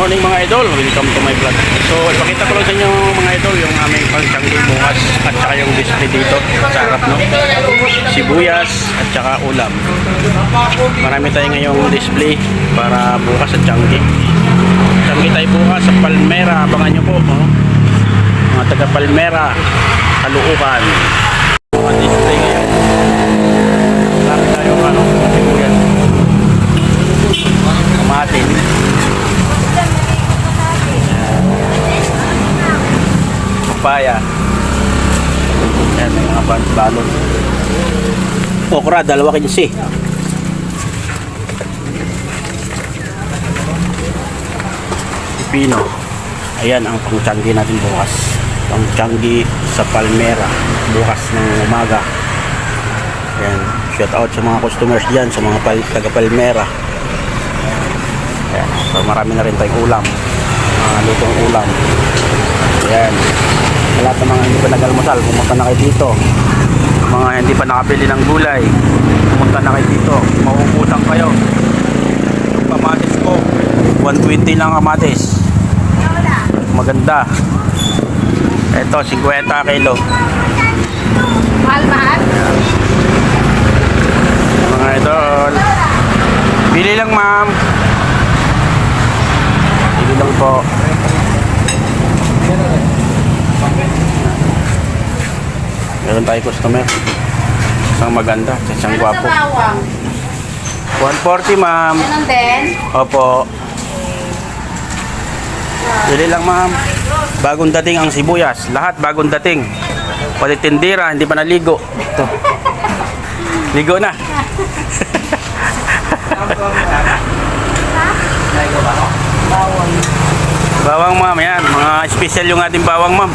Morning mga idol, welcome to my vlog. So ipakita ko lang sa inyo mga idol yung aming pangtiyanggi bukas at saka yung display dito sa harap, no? Sibuyas at saka ulam. Marami tayo ngayong display para bukas at tiyanggi. Tiyanggi tayo bukas sa Palmera, abangan nyo po, no? Mga taga Palmera, Caloocan. Mga display ngayon. Marami tayo sibuyas. Kamatin. Papaya. Yan, may mga balon. Okra, 2.15. Pipino. Ayan ang pangtiyanggi natin bukas. Pangtiyanggi sa Palmera. Bukas ng umaga. Ayan. Shout out sa mga customers dyan, sa mga taga Palmera. Ayan. So marami na rin tayong ulam. Mga lutong ulam. Ayan. Sa lahat ng mga hindi pa nag-almusal, pumunta na kayo dito. Mga hindi pa nakabili ng gulay, pumunta na kayo dito. Mauubusang kayo. Yung kamatis ko, 120 lang kamatis. Maganda. Ito, 50 kilo. Mahal-mahal? Mga idol. Bili lang, ma'am. Bili lang po. Meron tayo customer. Isang maganda, isang gwapo. 140, ma'am. Ganun din? Opo. Bili lang, ma'am. Bagong dating ang sibuyas. Lahat bagong dating. Pati tindira, hindi pa naligo. Ito. Ligo na. Bawang, ma'am. Yan. Mga special yung ating bawang, ma'am.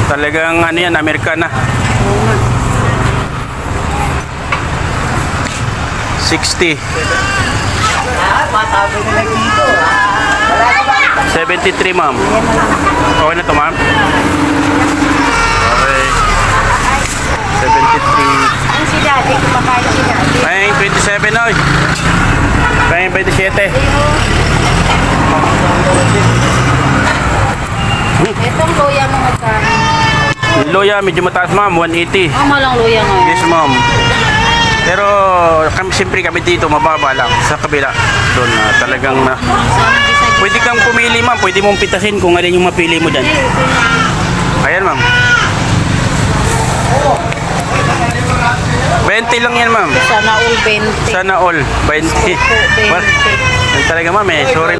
Talagang ano yan, Amerikana. 60. 73, ma'am. Okay na to, ma'am? Okay. 73. Ang si daddy, kumakain si daddy. Pahing 27, oy. Pahing 27. Itong luya mo magkano? Loya, medyo mataas, ma'am. 180. Ang malang luya ngayon. Yes, ma'am. Pero kami, siyempre kami dito, mababa lang. Sa kabila. Doon na talagang na. Pwede kang pumili, ma'am. Pwede mong pitasin kung alin yung mapili mo dyan. Ayan, ma'am. 20 lang yan, ma'am. Sana all 20. Sana all. 20. Well, talaga, ma'am, eh. Sorry.